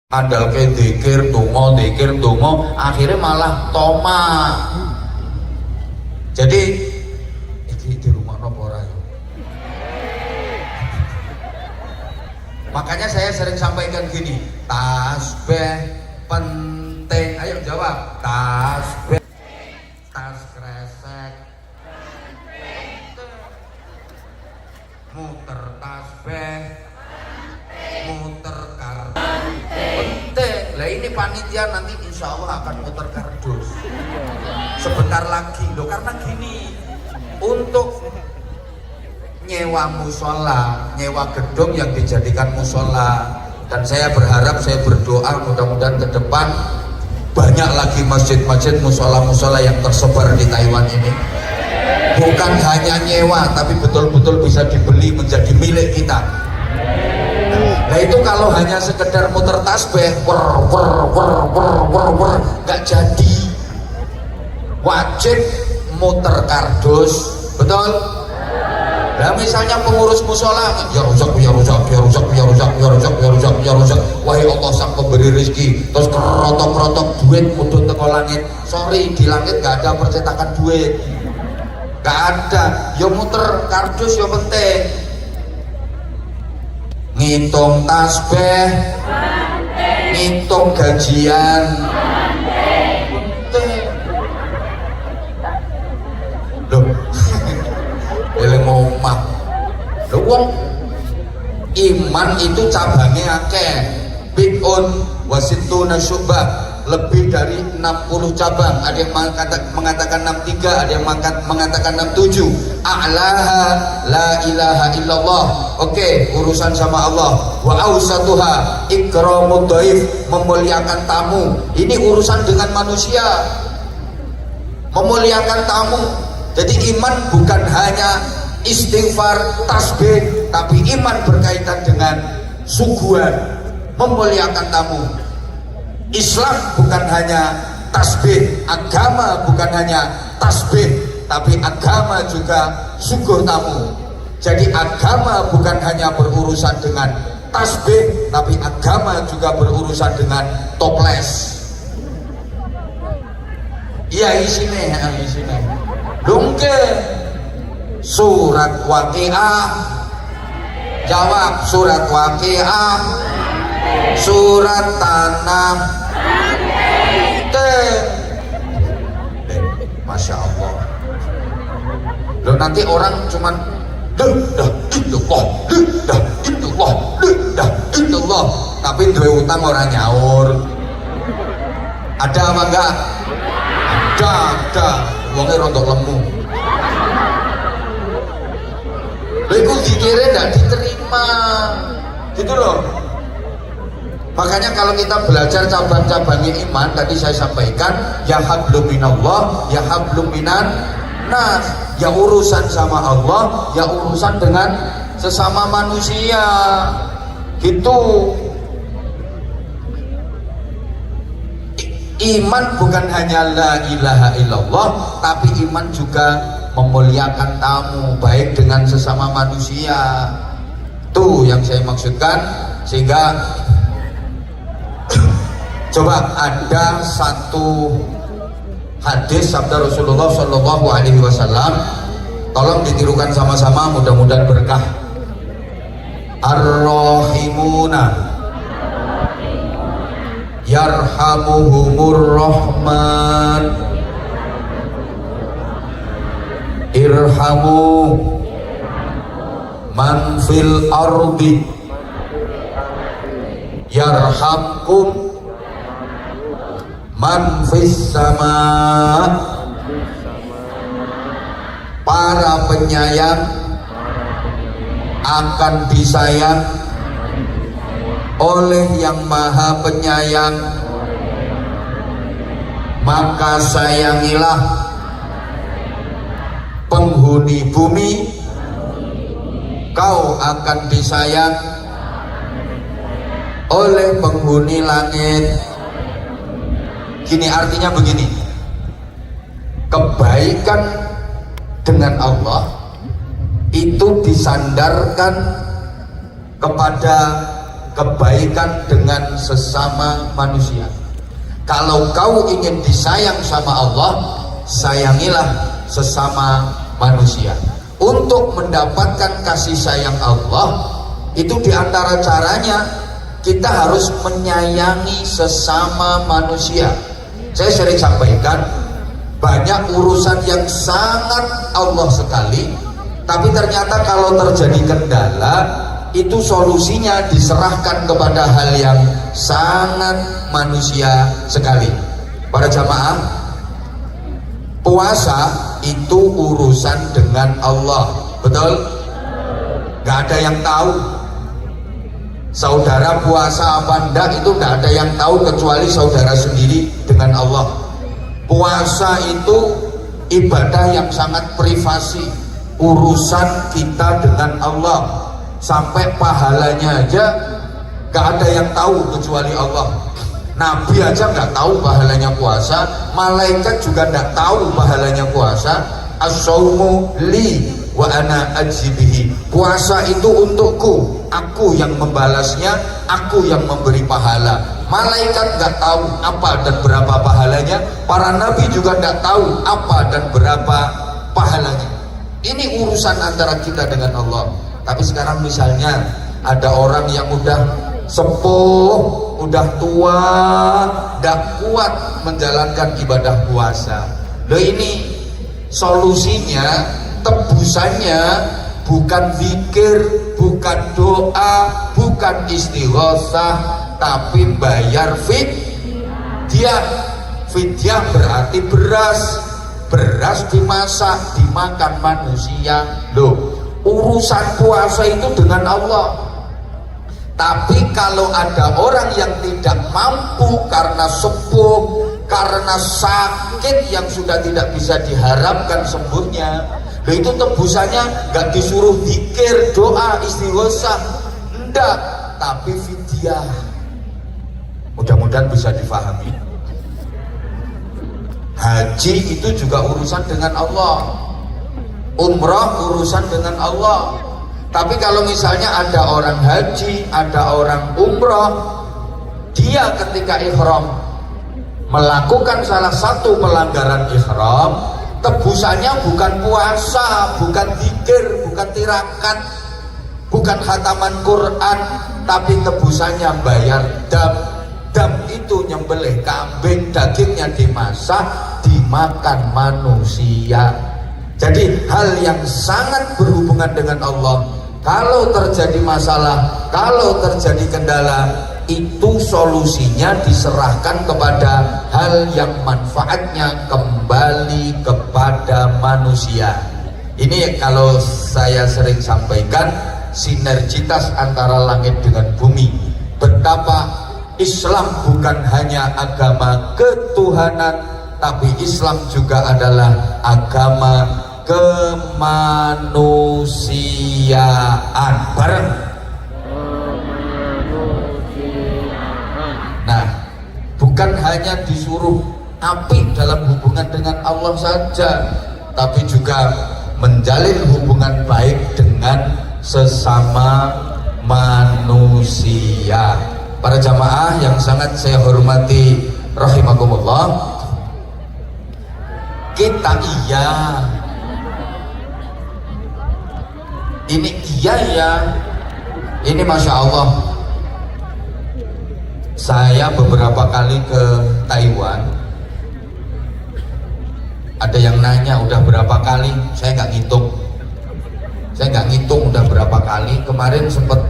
Andal ke dikir dongo, akhirnya malah toma. Jadi di rumah nopo ora yo. Makanya saya sering sampaikan gini, tasbih penting. Ayo jawab, tasbih, tas kresek, muter tasbih, muter kartu penting. Lah ini panitia nanti insya Allah akan muter kardus sebentar lagi loh, karena gini, untuk nyewa musola, nyewa gedung yang dijadikan musola, dan saya berharap, saya berdoa mudah-mudahan ke depan banyak lagi masjid-masjid, musola-musola yang tersebar di Taiwan ini, bukan hanya nyewa tapi betul-betul bisa dibeli menjadi milik kita. Nah itu kalau hanya sekedar muter tasbih nggak jadi, wajib muter kardus, betul? Nah misalnya pengurus musola, ya rusak, wahai Allah sang pemberi rezeki, terus kerotok-kerotok duit kudu teko langit. Sorry, di langit gak ada percetakan duit, gak ada. Yo muter kardus yo penting. Ngitung tasbih, ngitung gajian, loh, eling omah. Loh wong iman itu cabangnya akeh, bid'un wasituna syu'bah, lebih dari 60 cabang. Ada yang mengatakan 63, ada yang mengatakan 67. A'laha la ilaha illallah. Oke, urusan sama Allah. Wa awsatuha ikramud dhaif, memuliakan tamu. Ini urusan dengan manusia, memuliakan tamu. Jadi iman bukan hanya istighfar, tasbih, tapi iman berkaitan dengan suguhan, memuliakan tamu. Islam bukan hanya tasbih, agama bukan hanya tasbih, tapi agama juga suguh tamu. Jadi agama bukan hanya berurusan dengan tasbih, tapi agama juga berurusan dengan toples. Iya isine, isine. Lungke surat Waqiah, jawab surat Waqiah, surat Tanah. Masya Allah. Loh nanti orang cuman dah illallah, tapi duwe utang orang nyaur. Ada apa enggak? Ada. Wongnya rontok lemu. Lha iku dikira enggak diterima. Gitu loh. Makanya kalau kita belajar cabang-cabangnya iman, tadi saya sampaikan, ya hablum minallah, ya hablum minan nas, ya urusan sama Allah, ya urusan dengan sesama manusia. Gitu. Iman bukan hanya la ilaha illallah, tapi iman juga memuliakan tamu, baik dengan sesama manusia. Tuh yang saya maksudkan. Sehingga coba ada satu hadis sabda Rasulullah Shallallahu Alaihi Wasallam, tolong ditirukan sama-sama, mudah-mudahan berkah. Ar-Rahimuna yarhamuhumur Rahman irhamu man fil ardi yarhamkum man fis sama. Para penyayang akan disayang oleh yang maha penyayang, maka sayangilah penghuni bumi, kau akan disayang oleh penghuni langit. Gini artinya begini, kebaikan dengan Allah itu disandarkan kepada kebaikan dengan sesama manusia. Kalau kau ingin disayang sama Allah, sayangilah sesama manusia. Untuk mendapatkan kasih sayang Allah, itu diantara caranya kita harus menyayangi sesama manusia. Saya sering sampaikan, banyak urusan yang sangat Allah sekali, tapi ternyata kalau terjadi kendala, itu solusinya diserahkan kepada hal yang sangat manusia sekali. Para jamaah, puasa itu urusan dengan Allah, betul? Gak ada yang tahu. Saudara puasa apa enggak itu gak ada yang tahu kecuali saudara sendiri dengan Allah. Puasa itu ibadah yang sangat privasi, urusan kita dengan Allah. Sampai pahalanya aja gak ada yang tahu kecuali Allah. Nabi aja gak tahu pahalanya puasa, malaikat juga gak tahu pahalanya puasa. As-saumu li wa ana ajzibihi. Puasa itu untukku, aku yang membalasnya, aku yang memberi pahala. Malaikat gak tahu apa dan berapa pahalanya, para nabi juga gak tahu apa dan berapa pahalanya. Ini urusan antara kita dengan Allah. Tapi sekarang misalnya ada orang yang udah sepuh, udah tua, gak kuat menjalankan ibadah puasa. Loh, ini solusinya, tebusannya bukan zikir, bukan doa, bukan istighosah, tapi bayar fidyah. Fidyah berarti beras dimasak, dimakan manusia. Loh, urusan puasa itu dengan Allah. Tapi kalau ada orang yang tidak mampu karena sepuh, karena sakit yang sudah tidak bisa diharapkan sembuhnya, itu tebusannya gak disuruh zikir, doa, istighosah, enggak, tapi fidyah. Mudah-mudahan bisa difahami. Haji itu juga urusan dengan Allah, umrah urusan dengan Allah. Tapi kalau misalnya ada orang haji, ada orang umrah, dia ketika ihram melakukan salah satu pelanggaran ihram, tebusannya bukan puasa, bukan zikir, bukan tirakat, bukan khataman Quran, tapi tebusannya bayar dam. Dam itu nyembelih kambing, dagingnya dimasak, dimakan manusia. Jadi hal yang sangat berhubungan dengan Allah, kalau terjadi masalah, kalau terjadi kendala, itu solusinya diserahkan kepada hal yang manfaatnya kembali kepada manusia. Ini kalau saya sering sampaikan, sinergitas antara langit dengan bumi. Betapa Islam bukan hanya agama ketuhanan, tapi Islam juga adalah agama kemanusiaan. Bareng. Nah, bukan hanya disuruh apik dalam hubungan dengan Allah saja, tapi juga menjalin hubungan baik dengan sesama manusia. Para jamaah yang sangat saya hormati rahimakumullah, kita ini Masya Allah, saya beberapa kali ke Taiwan. Ada yang nanya udah berapa kali, saya nggak ngitung udah berapa kali. Kemarin sempat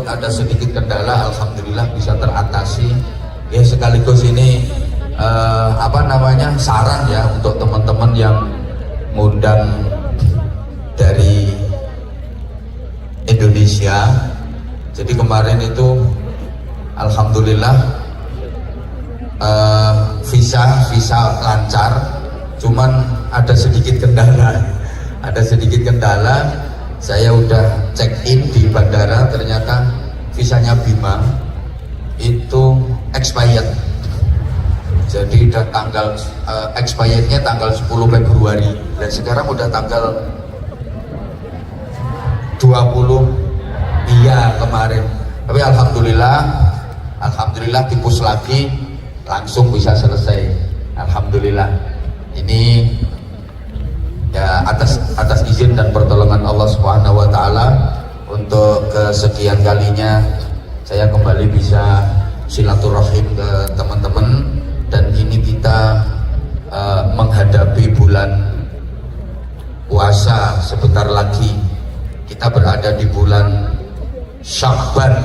ada sedikit kendala, alhamdulillah bisa teratasi. Ya sekaligus ini saran ya untuk teman-teman yang ngundang dari Indonesia. Jadi kemarin itu alhamdulillah visa lancar, cuman ada sedikit kendala. Saya udah check in di bandara, ternyata visanya Bima itu expired. Jadi udah tanggal expirednya tanggal 10 Februari dan sekarang udah tanggal 20. Iya, kemarin Tapi alhamdulillah tipus lagi langsung bisa selesai. Alhamdulillah. Ini ya atas izin dan pertolongan Allah Subhanahu wa taala, untuk kesekian kalinya saya kembali bisa silaturahim ke teman-teman, dan ini kita menghadapi bulan puasa sebentar lagi. Kita berada di bulan Sya'ban.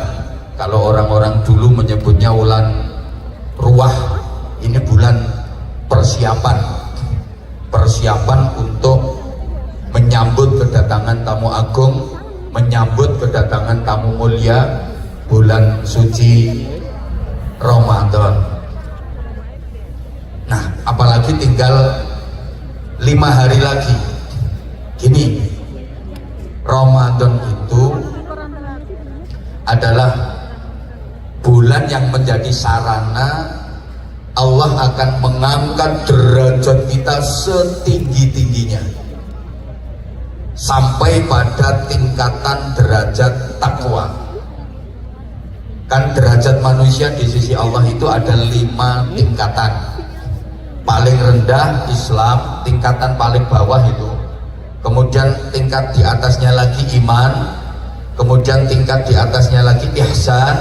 Kalau orang-orang dulu menyebutnya bulan ruah, ini bulan persiapan untuk menyambut kedatangan tamu agung, menyambut kedatangan tamu mulia, bulan suci Ramadan. Nah, apalagi tinggal 5 hari lagi. Gini, Ramadan itu adalah bulan yang menjadi sarana Allah akan mengangkat derajat kita setinggi-tingginya sampai pada tingkatan derajat takwa. Kan derajat manusia di sisi Allah itu ada 5 tingkatan. Paling rendah Islam, tingkatan paling bawah itu, kemudian tingkat di atasnya lagi iman, kemudian tingkat di atasnya lagi ihsan,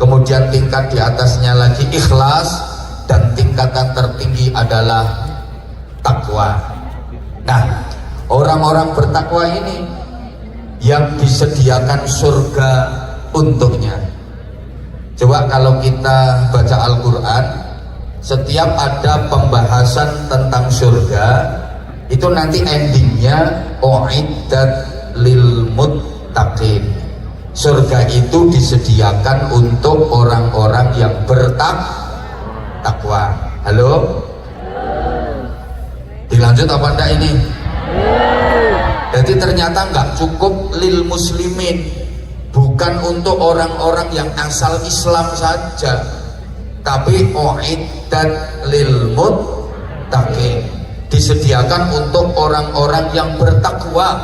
kemudian tingkat di atasnya lagi ikhlas, dan tingkatan tertinggi adalah takwa. Nah, orang-orang bertakwa ini yang disediakan surga untuknya. Coba kalau kita baca Al-Quran, setiap ada pembahasan tentang surga, itu nanti endingnya uiddat lil muttaqin. Surga itu disediakan untuk orang-orang yang bertakwa. Halo? Dilanjut apa enggak ini? Jadi ternyata enggak cukup lil muslimin, bukan untuk orang-orang yang asal Islam saja, tapi uiddat lil muttaqin, disediakan untuk orang-orang yang bertakwa.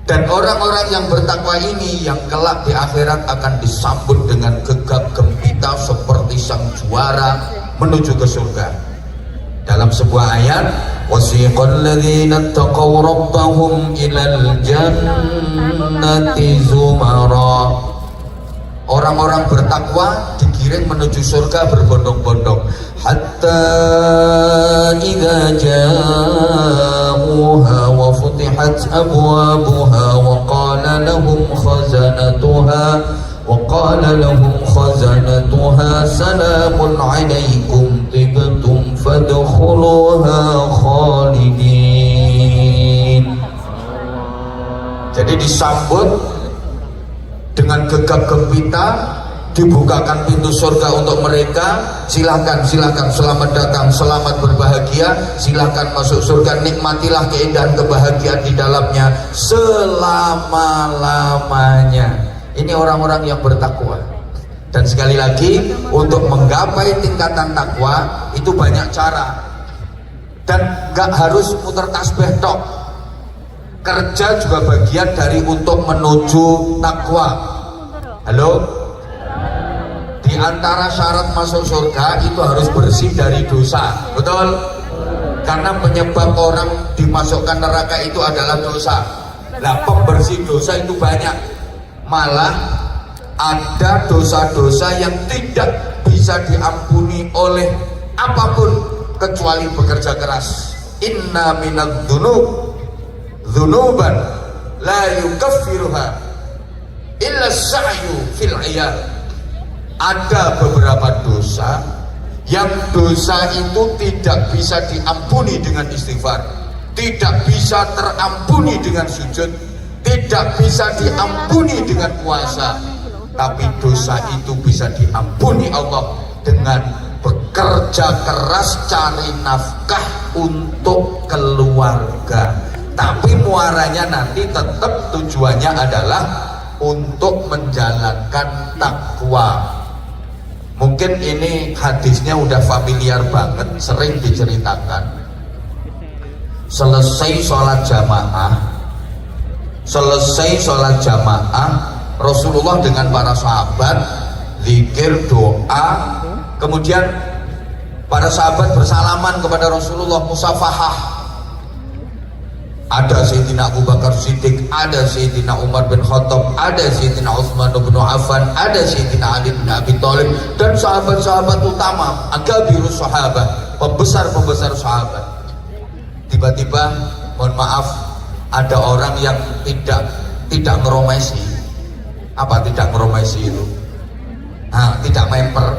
Dan orang-orang yang bertakwa ini yang kelak di akhirat akan disambut dengan gegap gempita seperti sang juara menuju ke surga. Dalam sebuah ayat, wasiqal ladzina taqaw rabbahum ilal jannati zumara. Orang-orang bertakwa digiring menuju surga berbondong-bondong. Hatta idza ja'uha wa futihat abwabuha wa qala lahum khazanatuha salamun 'alaikum tibtum fadkhuluha khalidin. Jadi disambut dengan gegap gempita, dibukakan pintu surga untuk mereka. Silakan, selamat datang, selamat berbahagia, silakan masuk surga, nikmatilah keindahan kebahagiaan di dalamnya selama-lamanya. Ini orang-orang yang bertakwa. Dan sekali lagi, untuk menggapai tingkatan takwa itu banyak cara, dan gak harus muter tasbih tok. Kerja juga bagian dari untuk menuju takwa. Halo? Di antara syarat masuk surga itu harus bersih dari dosa. Betul? Karena penyebab orang dimasukkan neraka itu adalah dosa. Nah, pembersih dosa itu banyak. Malah ada dosa-dosa yang tidak bisa diampuni oleh apapun kecuali bekerja keras. Inna minadz dzunuban la yukaffiruha illa sa'yu fil 'iyal. Ada beberapa dosa yang dosa itu tidak bisa diampuni dengan istighfar, tidak bisa terampuni dengan sujud, tidak bisa diampuni dengan puasa, tapi dosa itu bisa diampuni Allah dengan bekerja keras cari nafkah untuk keluarga. Tapi muaranya nanti tetap tujuannya adalah untuk menjalankan takwa. Mungkin ini hadisnya udah familiar banget, sering diceritakan. Selesai sholat jamaah Rasulullah dengan para sahabat, zikir, doa, kemudian para sahabat bersalaman kepada Rasulullah, musafahah. Ada Sayyidina Abu Bakar Siddiq, ada Sayyidina Umar bin Khattab, ada Sayyidina Utsman bin Affan, ada Sayyidina Ali bin Abi Thalib, dan sahabat-sahabat utama, akabirus sahabat, pembesar-pembesar sahabat. Tiba-tiba, mohon maaf, ada orang yang tidak ngeromesi. Apa tidak ngeromesi itu? Nah, tidak memper,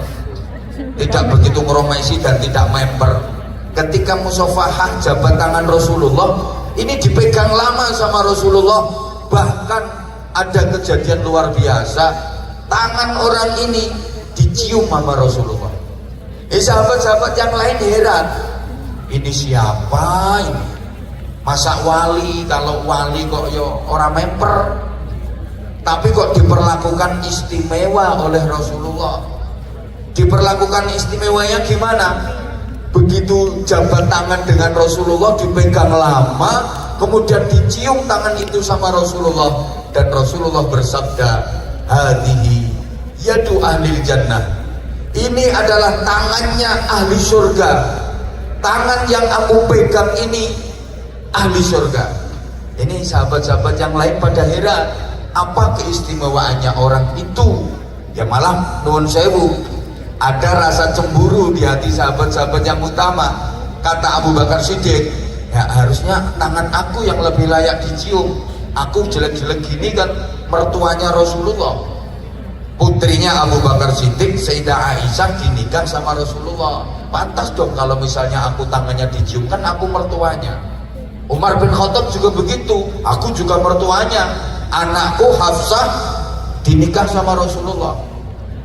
tidak begitu ngeromesi dan tidak memper. Ketika musafahah jabat tangan Rasulullah, ini dipegang lama sama Rasulullah. Bahkan ada kejadian luar biasa, tangan orang ini dicium sama Rasulullah. Sahabat-sahabat yang lain heran, ini siapa ini? Masa wali? Kalau wali kok yo orang memper, tapi kok diperlakukan istimewa oleh Rasulullah. Diperlakukan istimewanya gimana? Begitu jabat tangan dengan Rasulullah, dipegang lama, kemudian dicium tangan itu sama Rasulullah, dan Rasulullah bersabda, hadhihi yadu ahli jannah, ini adalah tangannya ahli surga. Tangan yang aku pegang ini ahli surga. Ini sahabat-sahabat yang lain pada heran, apa keistimewaannya orang itu? Ya malah nuwun sewu, ada rasa cemburu di hati sahabat-sahabat yang utama. Kata Abu Bakar Siddiq, ya harusnya tangan aku yang lebih layak dicium. Aku jelek-jelek gini kan mertuanya Rasulullah. Putrinya Abu Bakar Siddiq, Sayyidah Aisyah, dinikah sama Rasulullah. Pantas dong kalau misalnya aku tangannya dicium, kan aku mertuanya. Umar bin Khattab juga begitu, aku juga mertuanya. Anakku Hafsah dinikah sama Rasulullah.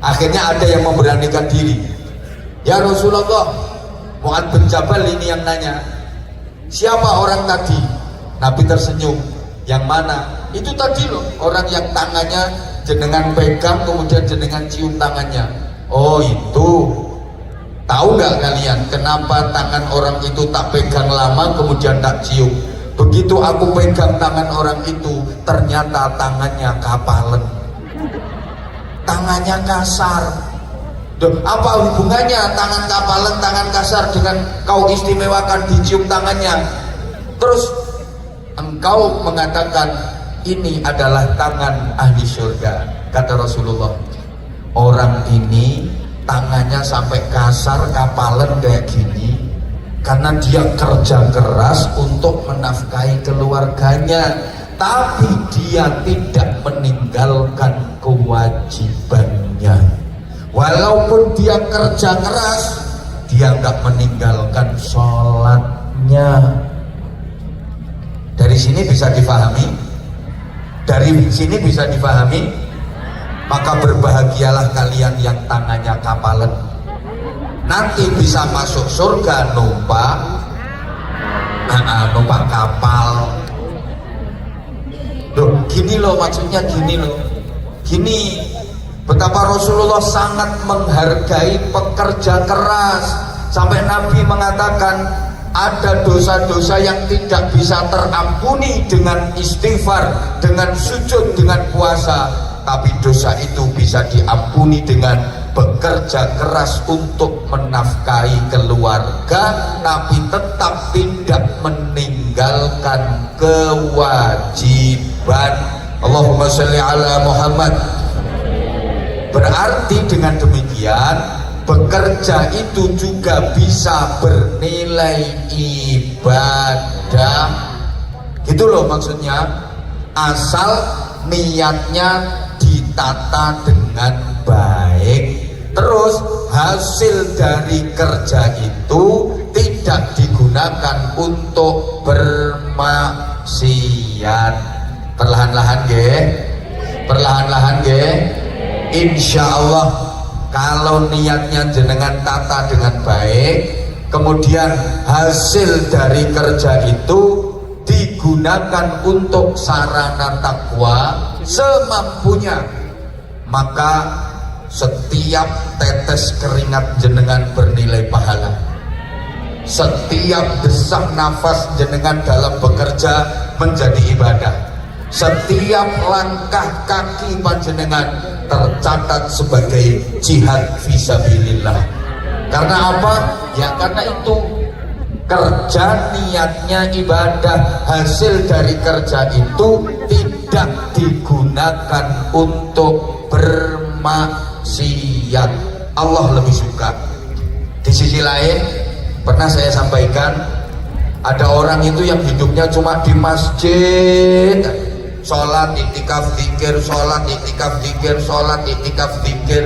Akhirnya ada yang memberanikan diri, ya Rasulullah, Mu'adz bin Jabal ini yang nanya, siapa orang tadi? Nabi tersenyum, yang mana? Itu tadi loh, orang yang tangannya jenengan pegang kemudian jenengan cium tangannya. Oh itu. Tahu nggak kalian kenapa tangan orang itu tak pegang lama kemudian tak cium? Begitu aku pegang tangan orang itu, ternyata tangannya kapalan, tangannya kasar. Duh, apa hubungannya tangan kapalan, tangan kasar dengan kau istimewakan dicium tangannya? Terus engkau mengatakan ini adalah tangan ahli surga. Kata Rasulullah, orang ini tangannya sampai kasar, kapalan kayak gini karena dia kerja keras untuk menafkahi keluarganya, tapi dia tidak meninggalkan kewajibannya. Walaupun dia kerja keras, dia nggak meninggalkan sholatnya. Dari sini bisa difahami, maka berbahagialah kalian yang tangannya kapalan, nanti bisa masuk surga numpak kapal. Loh, gini loh maksudnya, gini betapa Rasulullah sangat menghargai pekerja keras, sampai Nabi mengatakan ada dosa-dosa yang tidak bisa terampuni dengan istighfar, dengan sujud, dengan puasa, tapi dosa itu bisa diampuni dengan bekerja keras untuk menafkahi keluarga, tapi tetap tidak meninggalkan kewajiban. Allahumma sholli ala Muhammad. Berarti dengan demikian bekerja itu juga bisa bernilai ibadah. Gitu loh maksudnya, asal niatnya ditata dengan baik, terus hasil dari kerja itu tidak digunakan untuk bermaksiat. Perlahan-lahan insya Allah kalau niatnya jenengan tata dengan baik, kemudian hasil dari kerja itu digunakan untuk sarana takwa semampunya, maka setiap tetes keringat jenengan bernilai pahala. Setiap desak nafas jenengan dalam bekerja menjadi ibadah. Setiap langkah kaki panjenengan tercatat sebagai jihad fisabilillah. Karena apa? Ya karena itu kerja niatnya ibadah, hasil dari kerja itu tidak digunakan untuk bermaksiat. Allah lebih suka. Di sisi lain pernah saya sampaikan, ada orang itu yang hidupnya cuma di masjid, sholat iktikaf zikir, sholat iktikaf zikir, sholat iktikaf zikir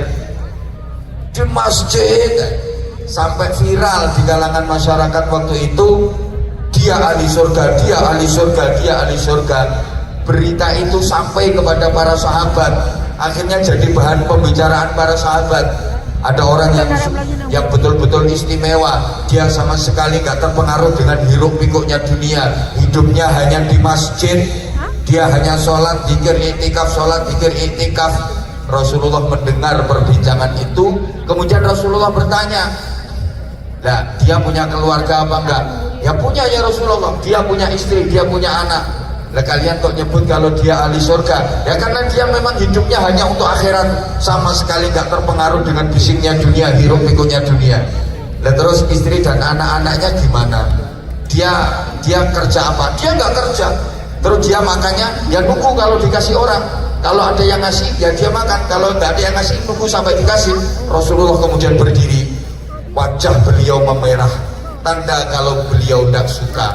di masjid, sampai viral di kalangan masyarakat waktu itu, dia ahli surga, dia ahli surga, dia ahli surga. Berita itu sampai kepada para sahabat, akhirnya jadi bahan pembicaraan para sahabat. Ada orang yang betul-betul istimewa, dia sama sekali gak terpengaruh dengan hiruk pikuknya dunia, hidupnya hanya di masjid, dia hanya sholat zikir iktikaf, sholat zikir iktikaf. Rasulullah mendengar perbincangan itu, kemudian Rasulullah bertanya, nah dia punya keluarga apa enggak? Ya punya ya Rasulullah, dia punya istri, dia punya anak. Lah kalian kok nyebut kalau dia ahli surga? Ya karena dia memang hidupnya hanya untuk akhirat, sama sekali gak terpengaruh dengan bisiknya dunia, hiruk pikuknya dunia. Lah terus istri dan anak-anaknya gimana? Dia kerja apa? Dia nggak kerja. Terus dia makannya ya nunggu kalau dikasih orang. Kalau ada yang ngasih ya dia makan, kalau nggak ada yang ngasih nunggu sampai dikasih. Rasulullah kemudian berdiri, wajah beliau memerah, tanda kalau beliau tidak suka.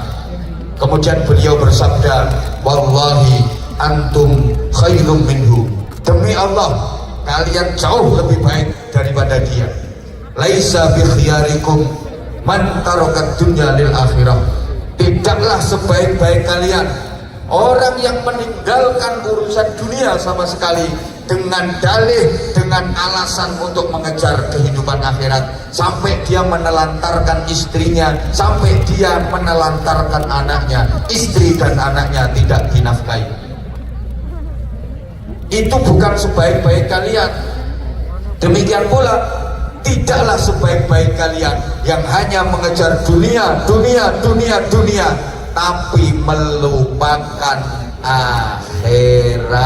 Kemudian beliau bersabda, wallahi antum khairum minhu, demi Allah kalian jauh lebih baik daripada dia. Laisa bi khiyarikum man tarakat dunya lil akhirah, tidaklah sebaik-baik kalian orang yang meninggalkan urusan dunia sama sekali dengan dalih, dengan alasan untuk mengejar kehidupan akhirat, sampai dia menelantarkan istrinya, sampai dia menelantarkan anaknya, istri dan anaknya tidak dinafkahi. Itu bukan sebaik-baik kalian. Demikian pula tidaklah sebaik-baik kalian yang hanya mengejar dunia, tapi melupakan akhirat.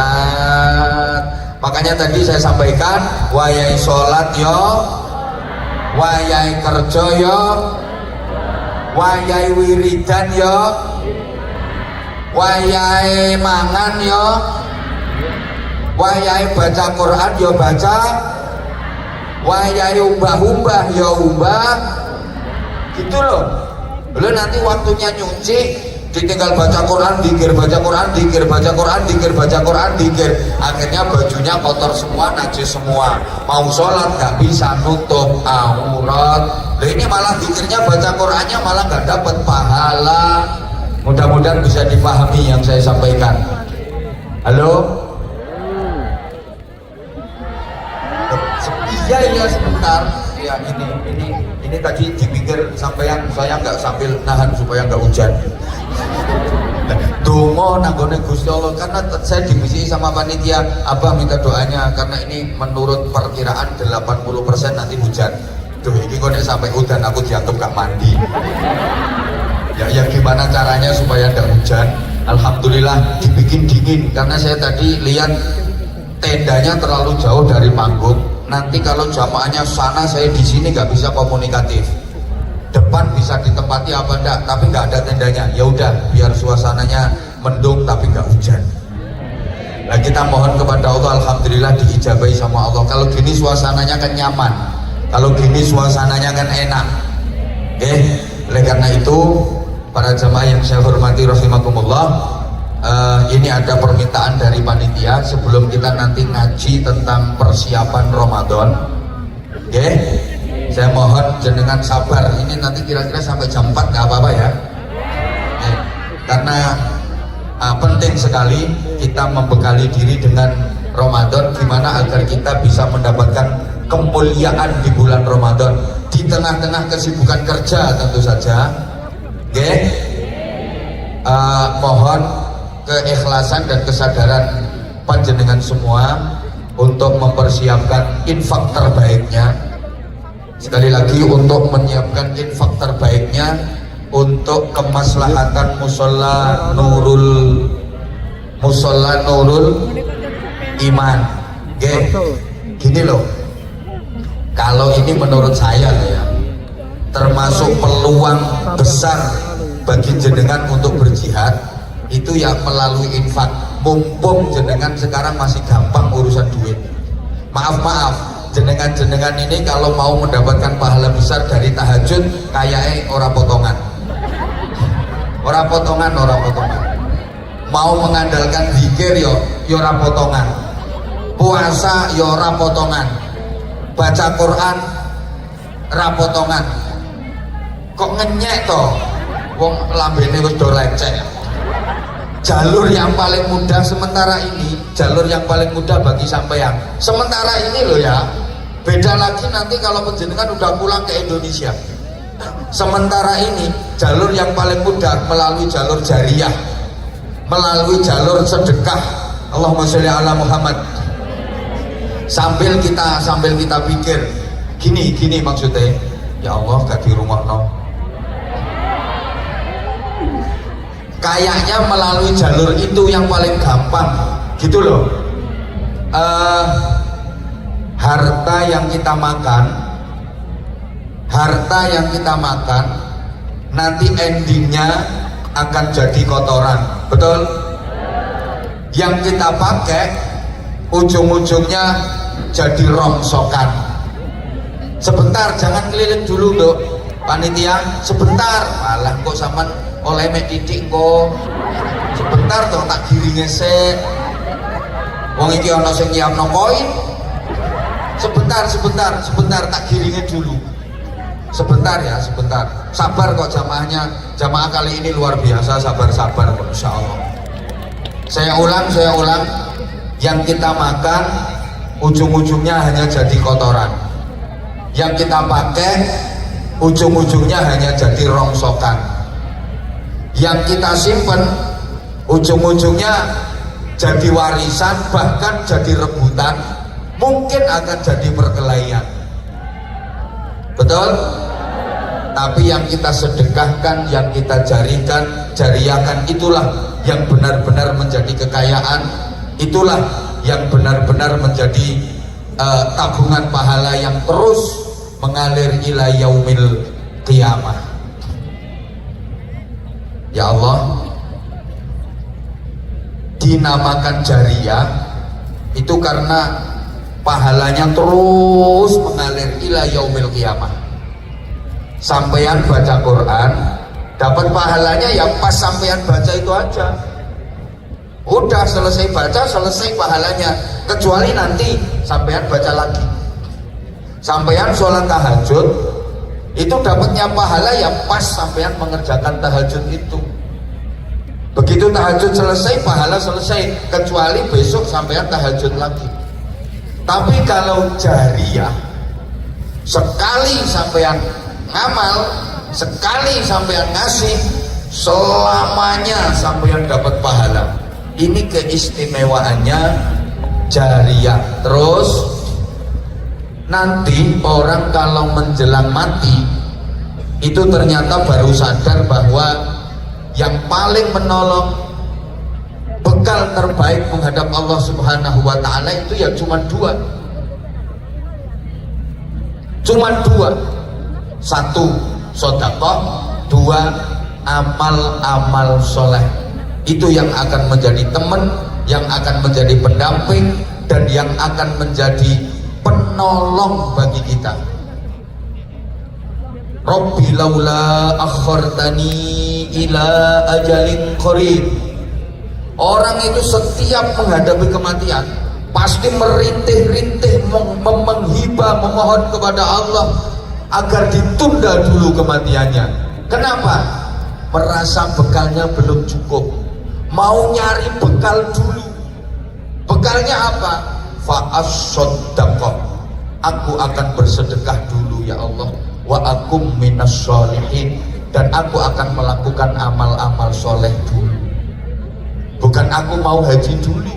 Makanya tadi saya sampaikan, wayai sholat yo, wayai kerja yo, wayai wiridan yo, wayai mangan yo, wayai baca Quran yo baca, wayai umbah-umbah yo umbah, gitu loh. Belum nanti waktunya nyuci ditinggal baca Quran, dikir, baca Quran, dikir, baca Quran, dikir, baca Quran, dikir. Akhirnya bajunya kotor semua, najis semua. Mau sholat nggak bisa nutup aurat. Nah ini malah dikirnya baca Qurannya malah nggak dapat pahala. Mudah-mudahan bisa dipahami yang saya sampaikan. Halo? Iya sebentar. Ya ini tadi dipikir sampean, saya nggak sambil nahan supaya nggak hujan. Dongo nanggone Gusti Allah, karena saya dibisi sama panitia, Abah minta doanya karena ini menurut perkiraan 80% nanti hujan. Duh ini kok sampai hujan aku dianggap gak mandi. Ya gimana caranya supaya nggak hujan? Alhamdulillah dibikin dingin, karena saya tadi lihat tendanya terlalu jauh dari panggung. Nanti kalau jamaahnya sana, saya di sini nggak bisa komunikatif. Depan bisa ditempati apa enggak, tapi nggak ada tendanya. Ya udah, biar suasananya mendung tapi nggak hujan. Nah kita mohon kepada Allah, alhamdulillah diijabahi sama Allah. Kalau gini suasananya kan nyaman, kalau gini suasananya kan enak. Oke, oleh karena itu para jamaah yang saya hormati rahimakumullah, ini ada permintaan dari panitia sebelum kita nanti ngaji tentang persiapan Ramadan. Oke, saya mohon jenengan sabar. Ini nanti kira-kira sampai jam 4 nggak apa-apa ya. Oke. Karena penting sekali kita membekali diri dengan Ramadan, gimana agar kita bisa mendapatkan kemuliaan di bulan Ramadan di tengah-tengah kesibukan kerja tentu saja. Oke, mohon keikhlasan dan kesadaran panjenengan semua untuk mempersiapkan infak terbaiknya. Sekali lagi, untuk menyiapkan infak terbaiknya untuk kemaslahatan musola Musola Nurul Iman. Gini loh, kalau ini menurut saya ya, termasuk peluang besar bagi jenengan untuk berjihad itu ya melalui infak. Mumpung jenengan sekarang masih gampang urusan duit. Maaf, jenengan ini kalau mau mendapatkan pahala besar dari tahajud kayaknya orang potongan. Mau mengandalkan zikir yo ora potongan. Puasa yo ora potongan. Baca Quran ora potongan. Kok ngenyek to? Wong lambene wis do lecek. Jalur yang paling mudah sementara ini, jalur yang paling mudah bagi sampean. Sementara ini loh ya. Beda lagi nanti kalau penjenengan udah pulang ke Indonesia. Sementara ini jalur yang paling mudah melalui jalur jariah, melalui jalur sedekah. Allahumma sholli ala Muhammad. Sambil kita pikir gini maksudnya, ya Allah gak di rumah no. Kayaknya melalui jalur itu yang paling gampang gitu loh. Harta yang kita makan nanti endingnya akan jadi kotoran, betul? Yang kita pakai ujung-ujungnya jadi rongsokan. Sebentar, jangan keliling dulu dok panitia, sebentar, malah kok sampean oleh mek titik kok sebentar toh tak giringe sik. Wong iki ana sing nyiapno koin. Sebentar tak giringe dulu. Sebentar ya, sebentar. Sabar kok jamaah kali ini luar biasa, sabar kok insyaallah. Saya ulang, yang kita makan ujung-ujungnya hanya jadi kotoran. Yang kita pakai ujung-ujungnya hanya jadi rongsokan. Yang kita simpen ujung-ujungnya jadi warisan, bahkan jadi rebutan, mungkin akan jadi perkelahian, betul? Tapi yang kita sedekahkan, yang kita jariahkan, itulah yang benar-benar menjadi kekayaan, itulah yang benar-benar menjadi tabungan pahala yang terus mengalir ila yaumil qiyamah. Ya Allah, dinamakan jariah itu karena pahalanya terus mengalir ila yaumil qiyamah. Sampean baca Quran dapat pahalanya ya pas sampean baca itu aja. Udah selesai baca, selesai pahalanya. Kecuali nanti sampean baca lagi. Sampean sholat tahajud itu dapatnya pahala ya pas sampean mengerjakan tahajud itu. Begitu tahajud selesai, pahala selesai, kecuali besok sampean tahajud lagi. Tapi kalau jariah, sekali sampean ngamal, sekali sampean ngasih, selamanya sampean dapat pahala. Ini keistimewaannya jariah. Terus nanti orang kalau menjelang mati itu ternyata baru sadar bahwa yang paling menolong, bekal terbaik menghadap Allah Subhanahu wa Ta'ala itu ya cuma dua. Satu, sedekah. Dua, amal-amal soleh. Itu yang akan menjadi teman, yang akan menjadi pendamping, dan yang akan menjadi penolong bagi kita. Rabbi laula akhartani ila ajalin qarib. Orang itu setiap menghadapi kematian pasti merintih-rintih, menghibah, memohon kepada Allah agar ditunda dulu kematiannya. Kenapa? Merasa bekalnya belum cukup, mau nyari bekal dulu. Bekalnya apa? Fa'as-soddaqah, aku akan bersedekah dulu ya Allah, wa akum minas sholihin, dan aku akan melakukan amal-amal soleh dulu. Bukan aku mau haji dulu,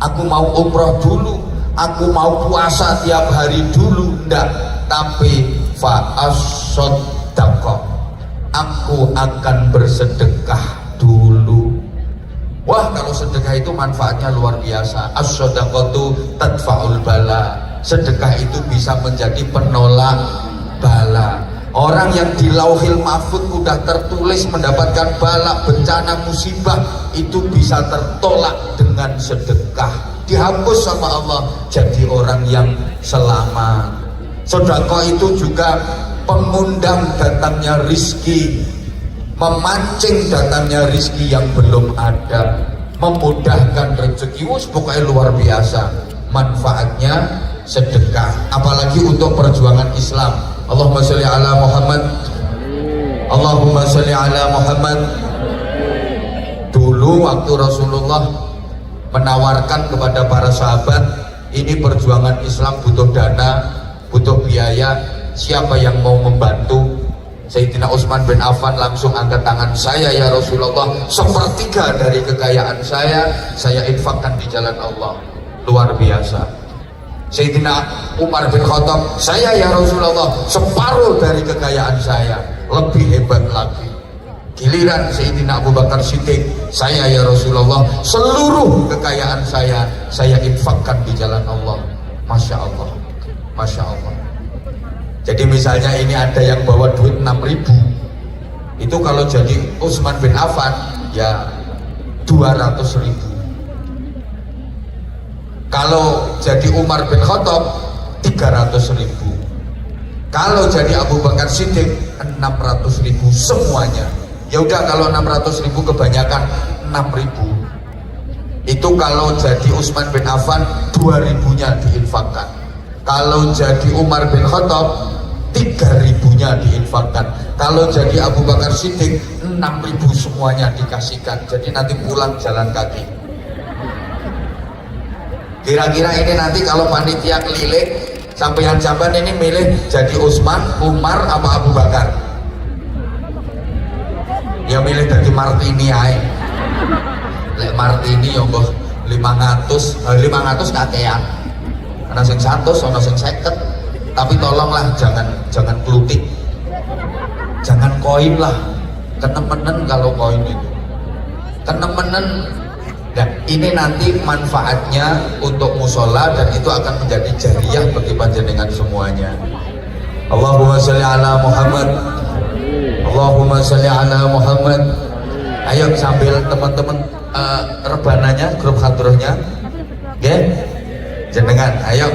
aku mau umroh dulu, aku mau puasa tiap hari dulu, enggak. Tapi fa'as-soddaqah, aku akan bersedekah dulu. Wah, kalau sedekah itu manfaatnya luar biasa. As-shadaqatu tadfa'ul bala. Sedekah itu bisa menjadi penolak bala. Orang yang di Lauhil Mahfud udah tertulis mendapatkan bala, bencana, musibah, itu bisa tertolak dengan sedekah. Dihapus sama Allah jadi orang yang selamat. Sedekah itu juga pengundang datangnya rizki, memancing datangnya rizki yang belum ada, memudahkan rezeki. Pokoknya luar biasa manfaatnya sedekah, apalagi untuk perjuangan Islam. Allahumma sholli ala Muhammad, Allahumma sholli ala Muhammad. Dulu waktu Rasulullah menawarkan kepada para sahabat, ini perjuangan Islam butuh dana, butuh biaya, siapa yang mau membantu? Sayyidina Utsman bin Affan langsung angkat tangan, saya ya Rasulullah, sepertiga dari kekayaan saya infakkan di jalan Allah. Luar biasa. Sayyidina Umar bin Khattab, saya ya Rasulullah, separuh dari kekayaan saya. Lebih hebat lagi. Giliran Sayyidina Abu Bakar Siddiq, saya ya Rasulullah, seluruh kekayaan saya infakkan di jalan Allah. Masya Allah, Masya Allah. Jadi misalnya ini ada yang bawa duit 6.000, itu kalau jadi Utsman bin Affan ya 200.000. Kalau jadi Umar bin Khattab 300.000. Kalau jadi Abu Bakar Siddiq 600.000 semuanya. Ya udah, kalau 600.000 kebanyakan 6.000. Itu kalau jadi Utsman bin Affan 2.000-nya diinfakkan. Kalau jadi Umar bin Khattab 3.000-nya diinfakkan. Kalau jadi Abu Bakar Siddiq 6.000 semuanya dikasihkan. Jadi nanti pulang jalan kaki. Kira-kira ini nanti kalau panitia keliling, sampeyan jamban ini milih jadi Utsman, Umar, apa Abu Bakar? Ya milih dari Martini ae. Lek Martini ya mbah 500 kakean. Ana sing 100, ana sing 50. Tapi tolonglah jangan klutik. Jangan koin lah. Kenemenen kalau koin itu. Kenemenen. Dan ini nanti manfaatnya untuk musola, dan itu akan menjadi jariah bagi panjenengan semuanya. Allahumma sholli ala Muhammad, Allahumma sholli ala Muhammad. Ayo sambil teman-teman rebananya, grup hadrohnya, oke? Jenengan, ayo.